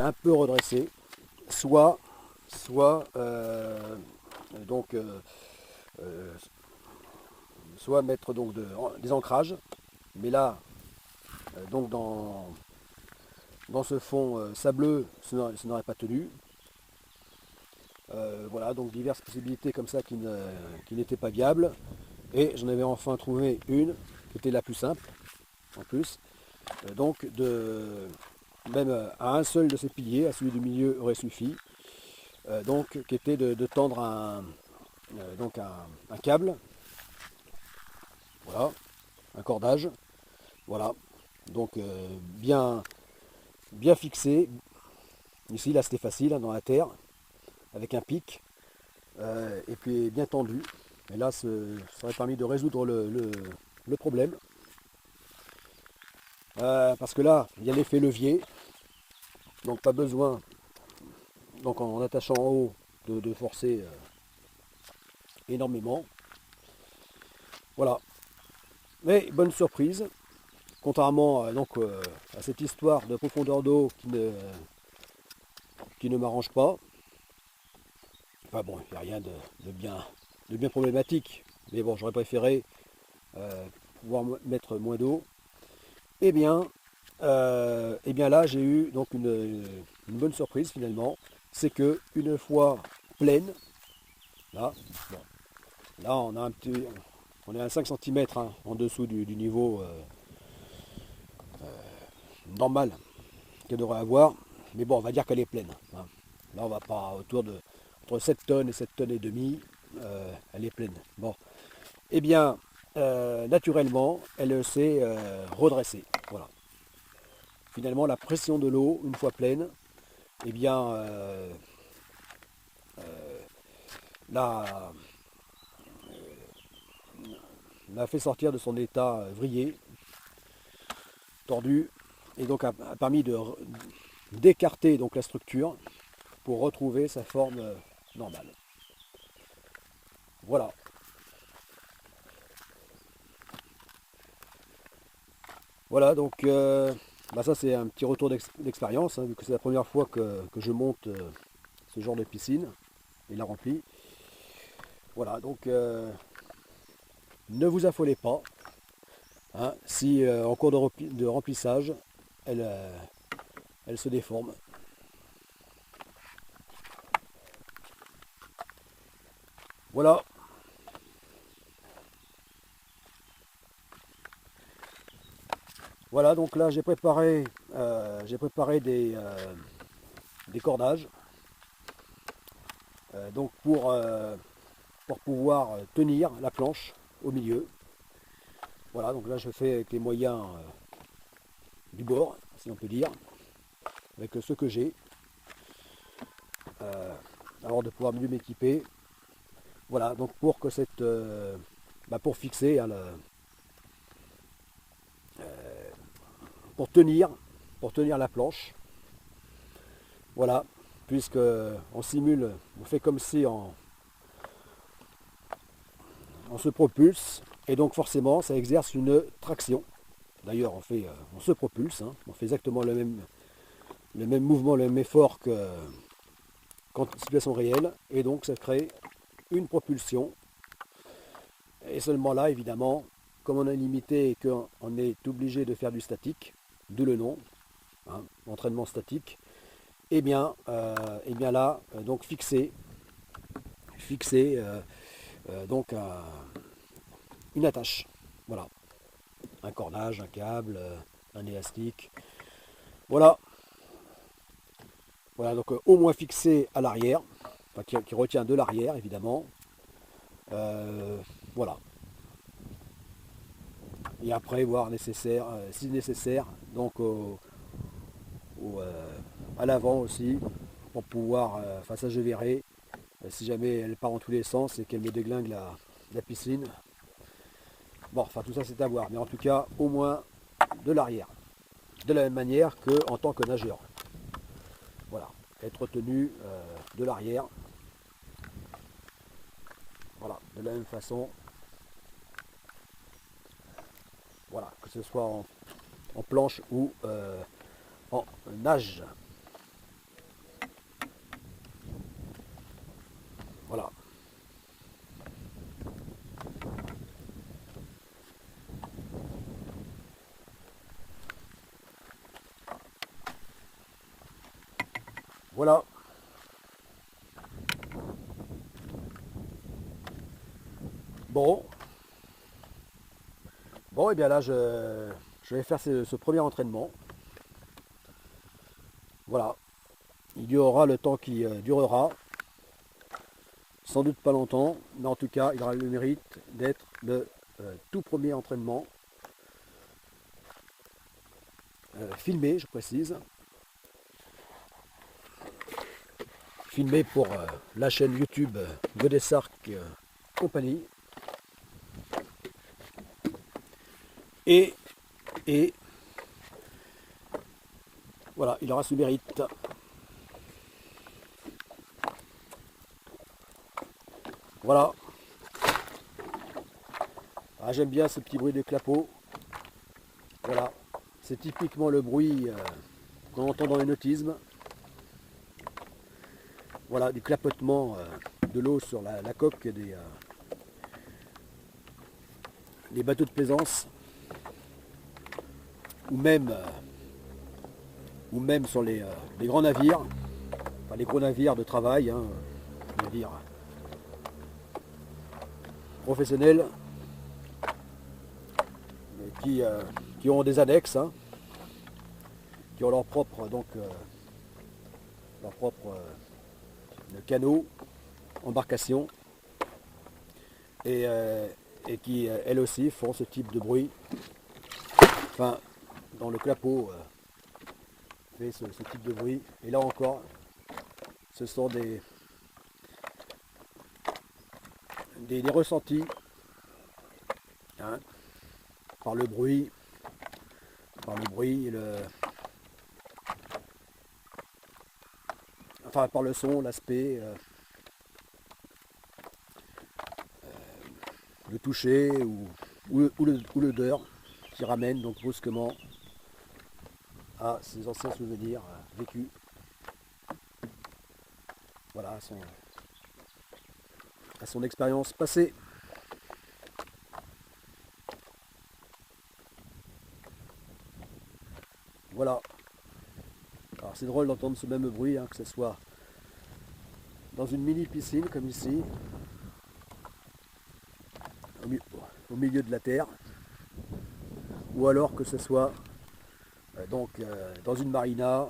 un peu redresser, soit, donc, euh, soit mettre donc des ancrages, mais là, donc dans ce fond sableux, ça n'aurait pas tenu. Voilà, donc diverses possibilités comme ça qui n'étaient pas viables. Et j'en avais enfin trouvé une qui était la plus simple, en plus. Donc même à un seul de ces piliers, à celui du milieu aurait suffi. Donc qui était de tendre un câble, voilà, un cordage, voilà. Donc bien fixé. Ici, là c'était facile, hein, dans la terre, avec un pic, et puis bien tendu. Et là, ça aurait permis de résoudre le problème. Parce que là, il y a l'effet levier, donc pas besoin, donc en attachant en haut, de forcer énormément. Voilà. Mais bonne surprise, contrairement à cette histoire de profondeur d'eau qui ne m'arrange pas. Enfin bon, il n'y a rien de bien problématique. Mais bon, j'aurais préféré pouvoir mettre moins d'eau. Eh bien là, j'ai eu donc une bonne surprise finalement. C'est que une fois pleine, là, bon, là on est à 5 cm en dessous du niveau normal qu'elle devrait avoir. Mais bon, on va dire qu'elle est pleine, hein. Là, on va pas entre 7 tonnes et 7 tonnes et demie, elle est pleine. Bon, eh bien, naturellement, elle s'est redressée. Voilà. Finalement, la pression de l'eau, une fois pleine, eh bien, l'a, l'a fait sortir de son état vrillé, tordu, et donc a permis d'écarter donc la structure pour retrouver sa forme normale. Voilà. Voilà, donc ça c'est un petit retour d'expérience, hein, vu que c'est la première fois que je monte ce genre de piscine et la remplis. Voilà, donc ne vous affolez pas, hein, si en cours de remplissage, elle se déforme. Voilà. Voilà, donc là j'ai préparé des cordages, donc pour pouvoir tenir la planche au milieu. Voilà, donc là je fais avec les moyens du bord, si on peut dire, avec ce que j'ai, alors de pouvoir mieux m'équiper. Voilà, donc pour que pour fixer, hein, pour tenir la planche. Voilà, puisque on simule, on fait comme si on se propulse, et donc forcément ça exerce une traction. D'ailleurs on se propulse, hein, on fait exactement le même mouvement, le même effort qu'en situation réelle, et donc ça crée une propulsion. Et seulement là, évidemment, comme on est limité et qu'on est obligé de faire du statique, d'où le nom, hein, entraînement statique, là, donc fixer donc une attache. Voilà, un cordage, un câble, un élastique. Voilà, voilà, donc au moins fixé à l'arrière, enfin, qui retient de l'arrière évidemment. Voilà. Et après voir nécessaire, si nécessaire, donc à l'avant aussi, pour pouvoir, enfin ça je verrai, si jamais elle part en tous les sens et qu'elle me déglingue la piscine. Bon, enfin tout ça c'est à voir, mais en tout cas au moins de l'arrière, de la même manière qu'en tant que nageur. Voilà, être tenu de l'arrière, voilà, de la même façon, voilà, que ce soit en planche ou en nage. Voilà. Bon. Bon, et bien là, je vais faire ce premier entraînement. Voilà. Il y aura le temps qui durera. Sans doute pas longtemps, mais en tout cas, il aura le mérite d'être le tout premier entraînement. Filmé, je précise. Filmé pour la chaîne YouTube Godessark Compagnie. Et voilà, il aura ce mérite. Voilà. Ah, j'aime bien ce petit bruit de clapot. Voilà. C'est typiquement le bruit qu'on entend dans les nautismes. Voilà, du clapotement de l'eau sur la coque des bateaux de plaisance. Ou même sur les grands navires. Enfin, les gros navires de travail, hein, navires professionnels qui ont des annexes, hein, qui ont leur propre canot, embarcation, et qui elles aussi font ce type de bruit. Enfin, dans le clapot fait ce type de bruit. Et là encore, ce sont des ressentis, hein, par le bruit, par le son, l'aspect, le toucher ou l'odeur qui ramène donc brusquement à ses anciens souvenirs vécus. Voilà, à son expérience passée. Voilà. Alors c'est drôle d'entendre ce même bruit, hein, que ce soit dans une mini piscine comme ici, au milieu de la terre, ou alors que ce soit dans une marina,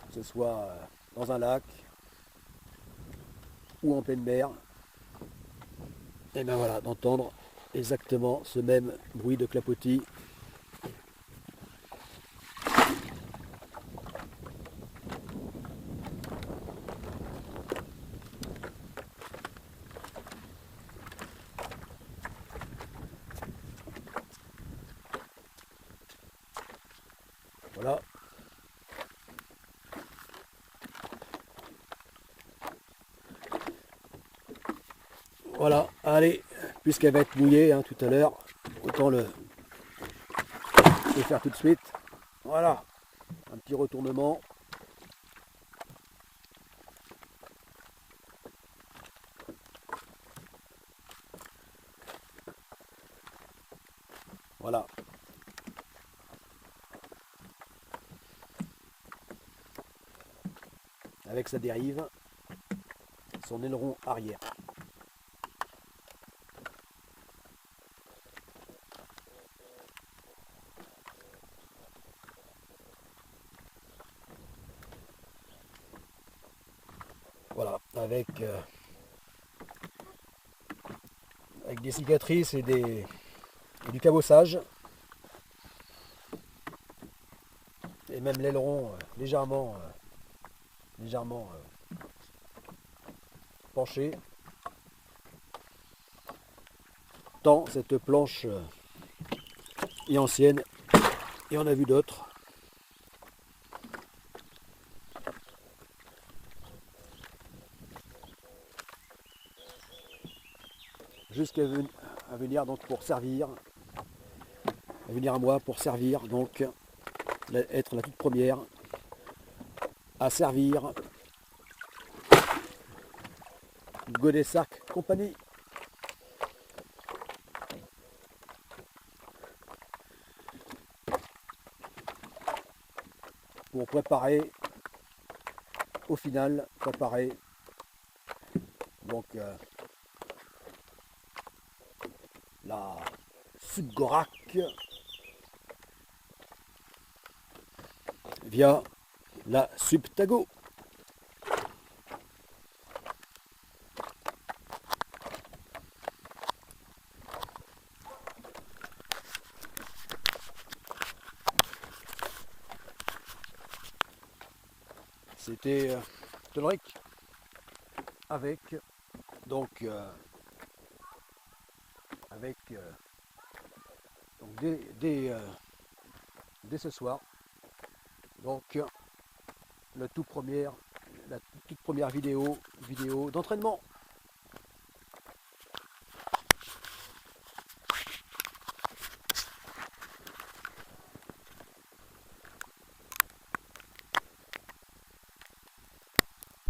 que ce soit dans un lac ou en pleine mer. Et bien voilà, d'entendre exactement ce même bruit de clapotis. Voilà. Voilà, allez, puisqu'elle va être mouillée, hein, tout à l'heure, autant le faire tout de suite. Voilà, un petit retournement. Voilà. Avec sa dérive, son aileron arrière. Voilà, avec des cicatrices et du cabossage. Et même l'aileron légèrement penché. Tant cette planche est ancienne, et on a vu d'autres. Jusqu'à venir donc pour servir, à venir à moi pour servir, donc être la toute première à servir Godessark Compagnie. Pour préparer au final préparer donc la Subgorak via la Subtago. C'était Tolric avec donc donc dès ce soir donc la toute première vidéo d'entraînement.